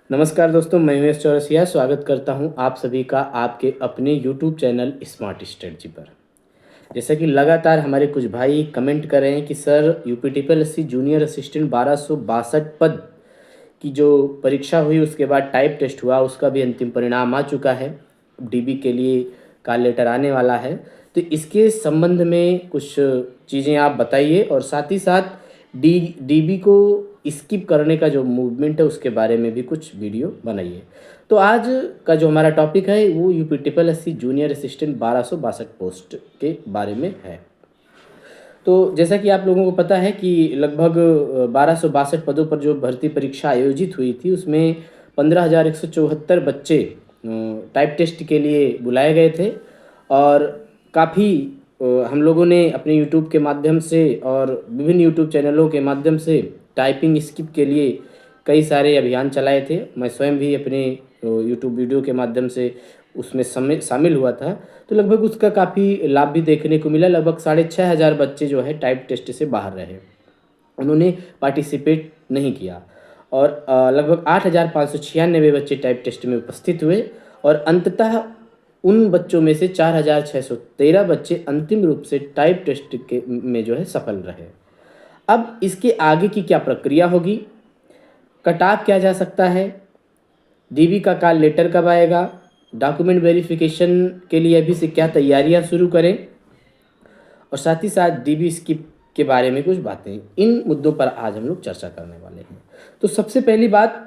नमस्कार दोस्तों, मैं उमेश चौरसिया स्वागत करता हूं आप सभी का आपके अपने यूट्यूब चैनल स्मार्ट स्ट्रेटजी पर। जैसा कि लगातार हमारे कुछ भाई कमेंट कर रहे हैं कि सर यूपीटीपीएससी जूनियर असिस्टेंट 1262 पद की जो परीक्षा हुई उसके बाद टाइप टेस्ट हुआ, उसका भी अंतिम परिणाम आ चुका है। डीबी के लिए कॉल लेटर आने वाला है। तो इसके संबंध में कुछ चीज़ें आप बताइए और साथ ही साथ डीबी को स्किप करने का जो मूवमेंट है उसके बारे में भी कुछ वीडियो बनाइए। तो आज का जो हमारा टॉपिक है वो यूपीटीपीएससी जूनियर असिस्टेंट 1262 पोस्ट के बारे में है। तो जैसा कि आप लोगों को पता है कि लगभग 1262 पदों पर जो भर्ती परीक्षा आयोजित हुई थी उसमें 15,174 बच्चे टाइप टेस्ट के लिए बुलाए गए थे। और काफ़ी हम लोगों ने अपने यूट्यूब के माध्यम से और विभिन्न यूट्यूब चैनलों के माध्यम से टाइपिंग स्किप के लिए कई सारे अभियान चलाए थे। मैं स्वयं भी अपने यूट्यूब वीडियो के माध्यम से उसमें शामिल हुआ था। तो लगभग उसका काफ़ी लाभ भी देखने को मिला। लगभग 6,500 बच्चे जो है टाइप टेस्ट से बाहर रहे, उन्होंने पार्टिसिपेट नहीं किया। और लगभग 8,596 बच्चे टाइप टेस्ट में उपस्थित हुए और अंततः उन बच्चों में से 4,613 बच्चे अंतिम रूप से टाइप टेस्ट के में जो है सफल रहे। अब इसके आगे की क्या प्रक्रिया होगी, कट ऑफ क्या जा सकता है, डीबी का कॉल लेटर कब आएगा, डॉक्यूमेंट वेरिफिकेशन के लिए अभी से क्या तैयारियां शुरू करें, और साथ ही साथ डीबी स्किप के बारे में कुछ बातें, इन मुद्दों पर आज हम लोग चर्चा करने वाले हैं। तो सबसे पहली बात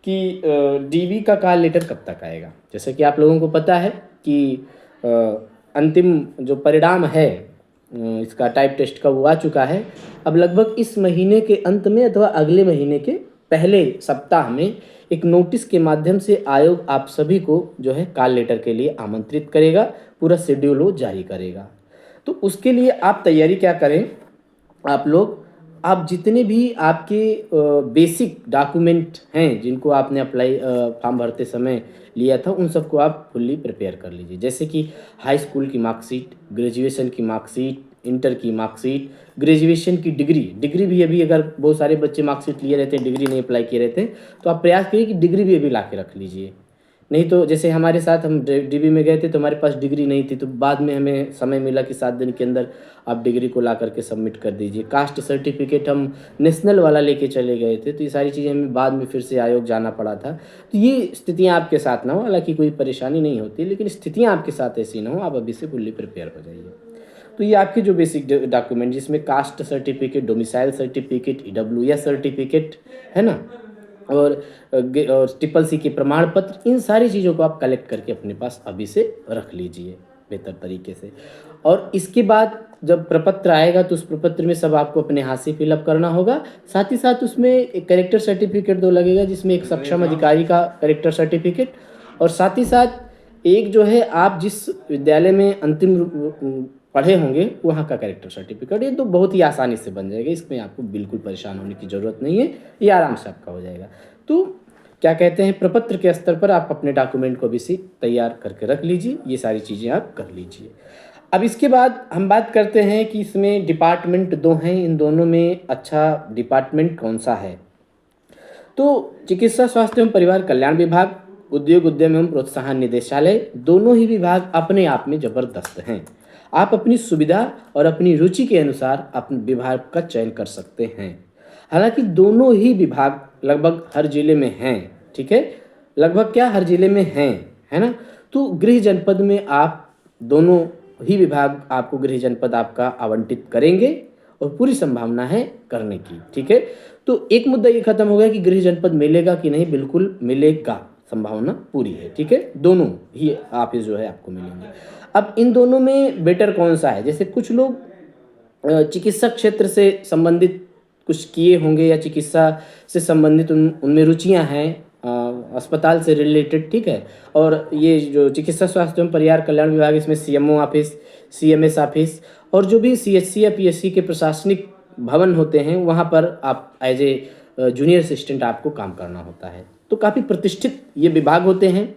कि डीबी का कॉल लेटर कब तक आएगा। जैसे कि आप लोगों को पता है कि अंतिम जो परिणाम है इसका टाइप टेस्ट का वो आ चुका है। अब लगभग इस महीने के अंत में अथवा अगले महीने के पहले सप्ताह में एक नोटिस के माध्यम से आयोग आप सभी को जो है कॉल लेटर के लिए आमंत्रित करेगा, पूरा शेड्यूल वो जारी करेगा। तो उसके लिए आप तैयारी क्या करें, आप जितने भी आपके बेसिक डॉक्यूमेंट हैं जिनको आपने अप्लाई फॉर्म भरते समय लिया था उन सबको आप फुल्ली प्रिपेयर कर लीजिए। जैसे कि हाई स्कूल की मार्कशीट, ग्रेजुएशन की मार्कशीट, इंटर की मार्कशीट, ग्रेजुएशन की डिग्री भी अभी अगर बहुत सारे बच्चे मार्कशीट लिए रहते हैं, डिग्री नहीं अप्लाई किए रहते हैं, तो आप प्रयास करिए कि डिग्री भी अभी ला के रख लीजिए। नहीं तो जैसे हमारे साथ हम डीबी में गए थे तो हमारे पास डिग्री नहीं थी, तो बाद में हमें समय मिला कि 7 दिन के अंदर आप डिग्री को ला करके सबमिट कर दीजिए। कास्ट सर्टिफिकेट हम नेशनल वाला लेके चले गए थे, तो ये सारी चीज़ें हमें बाद में फिर से आयोग जाना पड़ा था। तो ये स्थितियाँ आपके साथ ना हो, हालांकि कोई परेशानी नहीं होती, लेकिन स्थितियाँ आपके साथ ऐसी ना हो, आप अभी से फुल्ली प्रिपेयर हो जाइए। तो ये आपके जो बेसिक डॉक्यूमेंट जिसमें caste certificate, domicile certificate, EWS certificate है ना, और ट्रिपल सी के प्रमाण पत्र, इन सारी चीज़ों को आप कलेक्ट करके अपने पास अभी से रख लीजिए बेहतर तरीके से। और इसके बाद जब प्रपत्र आएगा तो उस प्रपत्र में सब आपको अपने हाथ से फिलअप करना होगा। साथ ही साथ उसमें एक कैरेक्टर सर्टिफिकेट दो लगेगा, जिसमें एक सक्षम अधिकारी का कैरेक्टर सर्टिफिकेट, और साथ ही साथ एक जो है आप जिस विद्यालय में अंतिम पढ़े होंगे वहाँ का कैरेक्टर सर्टिफिकेट। ये तो बहुत ही आसानी से बन जाएगा, इसमें आपको बिल्कुल परेशान होने की ज़रूरत नहीं है, ये आराम से आपका हो जाएगा। तो क्या कहते हैं, प्रपत्र के स्तर पर आप अपने डॉक्यूमेंट को भी से तैयार करके रख लीजिए, ये सारी चीज़ें आप कर लीजिए। अब इसके बाद हम बात करते हैं कि इसमें डिपार्टमेंट दो हैं, इन दोनों में अच्छा डिपार्टमेंट कौन सा है। तो चिकित्सा स्वास्थ्य एवं परिवार कल्याण विभाग, उद्योग उद्यम एवं प्रोत्साहन निदेशालय, दोनों ही विभाग अपने आप में ज़बरदस्त हैं। आप अपनी सुविधा और अपनी रुचि के अनुसार अपने विभाग का चयन कर सकते हैं। हालांकि दोनों ही विभाग लगभग हर जिले में हैं, ठीक है, लगभग क्या हर जिले में हैं, है ना। तो गृह जनपद में आप दोनों ही विभाग आपको गृह जनपद आपका आवंटित करेंगे और पूरी संभावना है करने की, ठीक है। तो एक मुद्दा ये खत्म हो गया कि गृह जनपद मिलेगा कि नहीं, बिल्कुल मिलेगा, संभावना पूरी है, ठीक है, दोनों ही ऑफिस जो है आपको मिलेंगे। अब इन दोनों में बेटर कौन सा है, जैसे कुछ लोग चिकित्सक क्षेत्र से संबंधित कुछ किए होंगे या चिकित्सा से संबंधित उनमें रुचियां हैं, अस्पताल से रिलेटेड, ठीक है। और ये जो चिकित्सा स्वास्थ्य एवं परिवार कल्याण विभाग, इसमें सीएमओ ऑफिस, सीएमएस ऑफिस, और जो भी सीएचसी या पीएचसी के प्रशासनिक भवन होते हैं वहाँ पर आप एज ए जूनियर असिस्टेंट आपको काम करना होता है। तो काफ़ी प्रतिष्ठित ये विभाग होते हैं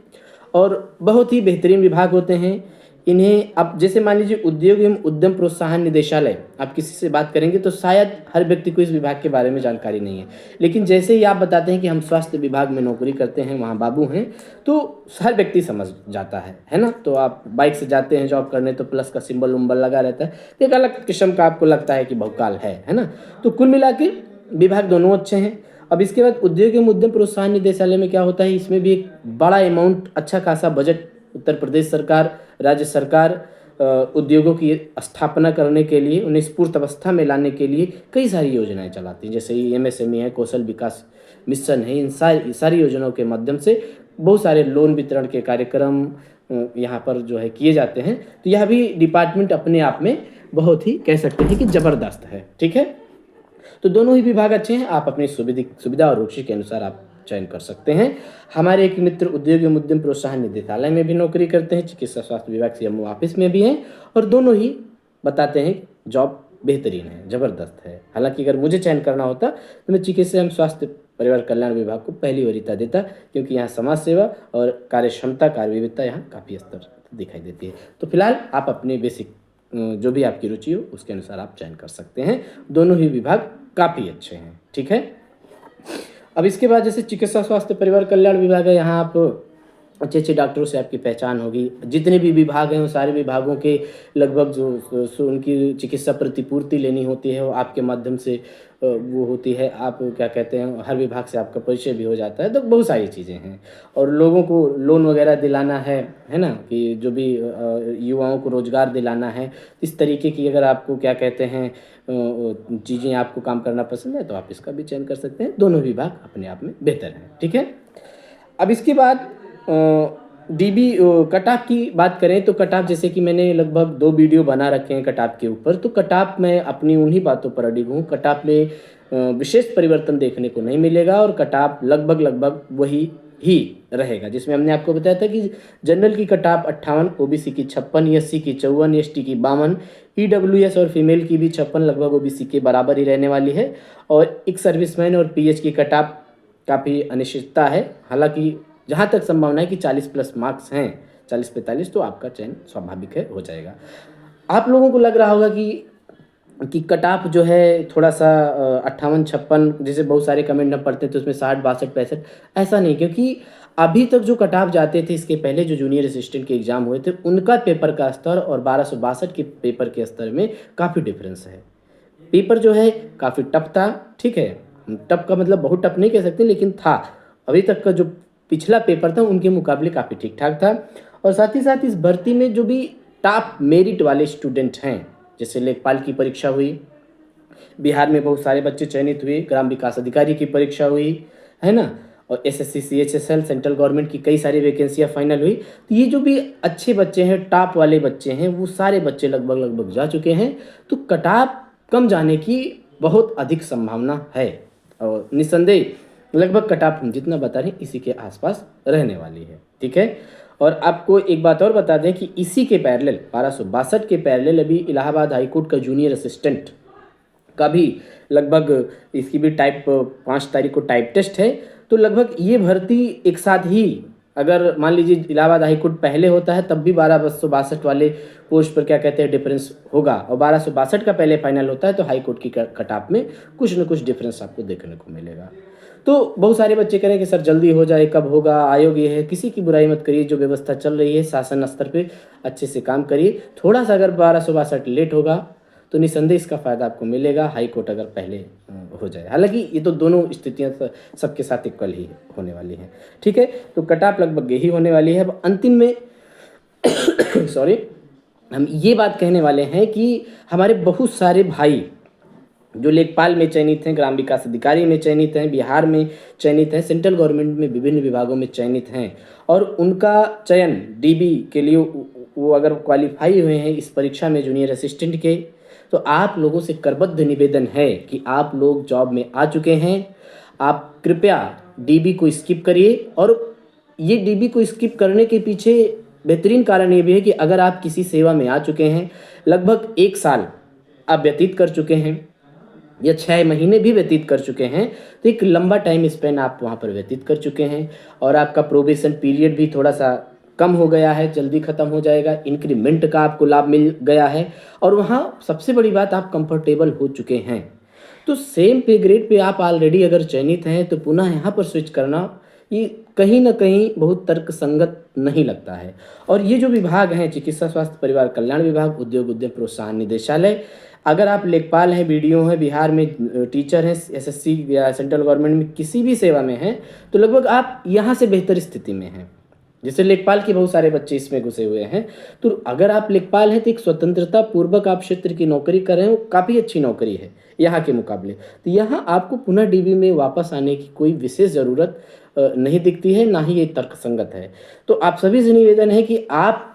और बहुत ही बेहतरीन विभाग होते हैं। इन्हें अब जैसे मान लीजिए उद्योग एवं उद्यम प्रोत्साहन निदेशालय, आप किसी से बात करेंगे तो शायद हर व्यक्ति को इस विभाग के बारे में जानकारी नहीं है, लेकिन जैसे ही आप बताते हैं कि हम स्वास्थ्य विभाग में नौकरी करते हैं, वहाँ बाबू हैं, तो हर व्यक्ति समझ जाता है ना। तो आप बाइक से जाते हैं जॉब करने तो प्लस का सिंबल उम्बल लगा रहता है, तो एक अलग किस्म का आपको लगता है कि भौकाल है ना। तो कुल मिला के विभाग दोनों अच्छे हैं। अब इसके बाद उद्योग एवं उद्यम प्रोत्साहन निदेशालय में क्या होता है, इसमें भी एक बड़ा अमाउंट, अच्छा खासा बजट उत्तर प्रदेश सरकार, राज्य सरकार उद्योगों की स्थापना करने के लिए, उन्हें स्फूर्त अवस्था में लाने के लिए कई सारी योजनाएं चलाती हैं, जैसे MSME है, कौशल विकास मिशन है। इन सारी योजनाओं के माध्यम से बहुत सारे लोन वितरण के कार्यक्रम यहाँ पर जो है किए जाते हैं। तो यह भी डिपार्टमेंट अपने आप में बहुत ही कह सकते हैं कि ज़बरदस्त है, ठीक है। तो दोनों ही विभाग अच्छे हैं, आप अपनी सुविधा और रुचि के अनुसार आप चयन कर सकते हैं। हमारे एक मित्र उद्योग एवं उद्यम प्रोत्साहन निदेशालय में भी नौकरी करते हैं, चिकित्सा स्वास्थ्य विभाग CMO ऑफिस में भी हैं, और दोनों ही बताते हैं जॉब बेहतरीन है, ज़बरदस्त है। हालांकि अगर मुझे चयन करना होता तो मैं चिकित्सा एवं स्वास्थ्य परिवार कल्याण विभाग को पहली वरीयता देता, क्योंकि यहाँ समाज सेवा और कार्य क्षमता, कार्य विविधता यहाँ काफ़ी स्तर दिखाई देती है। तो फिलहाल आप अपने बेसिक जो भी आपकी रुचि हो उसके अनुसार आप चयन कर सकते हैं। दोनों ही विभाग काफ़ी अच्छे हैं, ठीक है। अब इसके बाद जैसे चिकित्सा स्वास्थ्य परिवार कल्याण विभाग है, यहाँ आप अच्छे अच्छे डॉक्टरों से आपकी पहचान होगी। जितने भी विभाग हैं, वो सारे विभागों के लगभग जो उनकी चिकित्सा प्रतिपूर्ति लेनी होती है, वो आपके माध्यम से वो होती है। आप क्या कहते हैं, हर विभाग से आपका परिचय भी हो जाता है। तो बहुत सारी चीज़ें हैं, और लोगों को लोन वगैरह दिलाना है ना, कि जो भी युवाओं को रोज़गार दिलाना है, इस तरीके की अगर आपको क्या कहते हैं चीज़ें आपको काम करना पसंद है तो आप इसका भी चयन कर सकते हैं। दोनों विभाग अपने आप में बेहतर हैं, ठीक है। अब इसके बाद DB कट ऑफ की बात करें तो कट ऑफ, जैसे कि मैंने लगभग 2 वीडियो बना रखे हैं कट ऑफ के ऊपर, तो कट ऑफ मैं अपनी उन्हीं बातों पर अडिग हूँ। कट ऑफ में विशेष परिवर्तन देखने को नहीं मिलेगा, और कट ऑफ लगभग वही ही रहेगा, जिसमें हमने आपको बताया था कि जनरल की कट ऑफ 58, OBC की 56, SC की 54, ST की 52, EWS और फीमेल की भी 56 लगभग OBC के बराबर ही रहने वाली है। और एक सर्विसमैन और PH की कट ऑफ काफ़ी अनिश्चितता है। हालांकि जहाँ तक संभावना है कि 40 प्लस मार्क्स हैं, 40-45, तो आपका चयन स्वाभाविक है, हो जाएगा। आप लोगों को लग रहा होगा कि कट ऑफ जो है थोड़ा सा 58-56, जैसे बहुत सारे कमेंट हम पढ़ते हैं तो उसमें 60-62-65, ऐसा नहीं, क्योंकि अभी तक जो कट ऑफ जाते थे इसके पहले जो जूनियर असिस्टेंट के एग्ज़ाम हुए थे, उनका पेपर का स्तर और 1262 के पेपर के स्तर में काफ़ी डिफरेंस है। पेपर जो है काफ़ी टफ था, ठीक है। टफ का मतलब बहुत टफ नहीं कह सकते, लेकिन था। अभी तक का जो पिछला पेपर था उनके मुकाबले काफ़ी ठीक ठाक था। और साथ ही साथ इस भर्ती में जो भी टॉप मेरिट वाले स्टूडेंट हैं, जैसे लेखपाल की परीक्षा हुई, बिहार में बहुत सारे बच्चे चयनित हुए, ग्राम विकास अधिकारी की परीक्षा हुई, है ना, और SSC CHSL सेंट्रल गवर्नमेंट की कई सारी वैकेंसियाँ फाइनल हुई। तो ये जो भी अच्छे बच्चे हैं, टॉप वाले बच्चे हैं, वो सारे बच्चे लगभग जा चुके हैं। तो कट ऑफ कम जाने की बहुत अधिक संभावना है, और निस्संदेह लगभग कट ऑफ हम जितना बता रहे हैं इसी के आसपास रहने वाली है, ठीक है। और आपको एक बात और बता दें कि इसी के पैरेलल 1262 के पैरेलल अभी इलाहाबाद हाई कोर्ट का जूनियर असिस्टेंट का भी लगभग, इसकी भी टाइप 5 तारीख को टाइप टेस्ट है। तो लगभग ये भर्ती एक साथ ही, अगर मान लीजिए इलाहाबाद हाई कोर्ट पहले होता है तब भी 1262 वाले पोस्ट पर क्या कहते हैं डिफरेंस होगा, और 1262 का पहले फाइनल होता है तो हाई कोर्ट की कट ऑफ में कुछ न कुछ डिफरेंस आपको देखने को मिलेगा। तो बहुत सारे बच्चे कह रहे हैं कि सर जल्दी हो जाए, कब होगा, आयोग ये है। किसी की बुराई मत करिए, जो व्यवस्था चल रही है शासन स्तर पे अच्छे से काम करिए। थोड़ा सा अगर 1262 लेट होगा तो निसंदेह इसका फ़ायदा आपको मिलेगा, हाई कोर्ट अगर पहले हो जाए। हालांकि ये तो दोनों स्थितियाँ सबके साथ इक्वल ही होने वाली हैं, ठीक है। तो कट ऑफ लगभग यही होने वाली है। अब अंतिम में सॉरी, हम ये बात कहने वाले हैं कि हमारे बहुत सारे भाई जो लेखपाल में चयनित हैं, ग्राम विकास अधिकारी में चयनित हैं, बिहार में चयनित हैं, सेंट्रल गवर्नमेंट में विभिन्न विभागों में चयनित हैं, और उनका चयन DB के लिए वो अगर क्वालिफाई हुए हैं इस परीक्षा में जूनियर असिस्टेंट के, तो आप लोगों से करबद्ध निवेदन है कि आप लोग जॉब में आ चुके हैं, आप कृपया DB को स्किप करिए। और ये DB को स्किप करने के पीछे बेहतरीन कारण ये भी है कि अगर आप किसी सेवा में आ चुके हैं, लगभग 1 साल आप व्यतीत कर चुके हैं या 6 महीने भी व्यतीत कर चुके हैं, तो एक लंबा टाइम स्पेन आप वहाँ पर व्यतीत कर चुके हैं, और आपका प्रोबेशन पीरियड भी थोड़ा सा कम हो गया है, जल्दी ख़त्म हो जाएगा, इंक्रीमेंट का आपको लाभ मिल गया है और वहाँ सबसे बड़ी बात आप कंफर्टेबल हो चुके हैं। तो सेम पे ग्रेड पे आप ऑलरेडी अगर चयनित हैं तो पुनः यहाँ पर स्विच करना ये कहीं न कहीं बहुत तर्कसंगत नहीं लगता है। और ये जो विभाग हैं चिकित्सा स्वास्थ्य परिवार कल्याण विभाग, उद्योग उद्यम प्रोत्साहन निदेशालय, अगर आप लेखपाल हैं, बीडीओ हैं, बिहार में टीचर हैं, एसएससी या सेंट्रल गवर्नमेंट में किसी भी सेवा में हैं, तो लगभग आप यहाँ से बेहतर स्थिति में हैं। जैसे लेखपाल के बहुत सारे बच्चे इसमें घुसे हुए हैं, तो अगर आप लेखपाल हैं तो एक स्वतंत्रता पूर्वक आप क्षेत्र की नौकरी कर रहे हो, काफ़ी अच्छी नौकरी है यहाँ के मुकाबले। तो यहाँ आपको पुनः डीबी में वापस आने की कोई विशेष ज़रूरत नहीं दिखती है, ना ही ये तर्कसंगत है। तो आप सभी से निवेदन है कि आप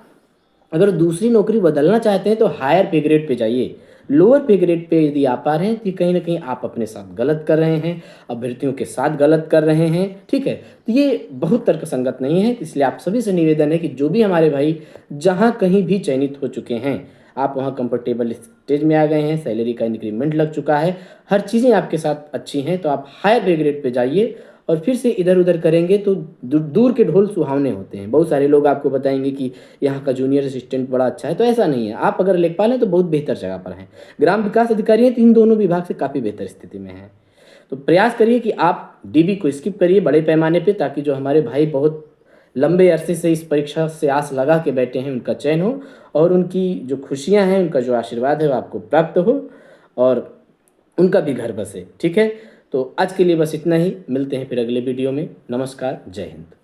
अगर दूसरी नौकरी बदलना चाहते हैं तो हायर पे ग्रेड पे जाइए। लोअर पे ग्रेड पे यदि आप आ रहे हैं तो कहीं न कहीं आप अपने साथ गलत कर रहे हैं, अभ्यर्थियों के साथ गलत कर रहे हैं, ठीक है? तो ये बहुत तर्कसंगत नहीं है, इसलिए आप सभी से निवेदन है कि जो भी हमारे भाई जहाँ कहीं भी चयनित हो चुके हैं, आप वहाँ कंफर्टेबल स्टेज में आ गए हैं, सैलरी का इंक्रीमेंट लग चुका है, हर चीज़ें आपके साथ अच्छी हैं, तो आप हायर पे ग्रेड पे जाइए और फिर से इधर-उधर करेंगे तो दूर के ढोल सुहावने होते हैं। बहुत सारे लोग आपको बताएँगे कि यहाँ का जूनियर असिस्टेंट बड़ा अच्छा है, तो ऐसा नहीं है। आप अगर लेखपाल हैं तो बहुत बेहतर जगह पर हैं। ग्राम विकास अधिकारी हैं तो इन दोनों विभाग से काफ़ी बेहतर स्थिति में हैं। तो प्रयास करिए कि आप डीबी को स्किप करिए बड़े पैमाने पे, ताकि जो हमारे भाई बहुत लंबे अरसे से इस परीक्षा से आस लगा के बैठे हैं उनका चयन हो और उनकी जो खुशियाँ हैं, उनका जो आशीर्वाद है वो आपको प्राप्त हो और उनका भी घर बसे। ठीक है? तो आज के लिए बस इतना ही, मिलते हैं फिर अगले वीडियो में। नमस्कार, जय हिंद।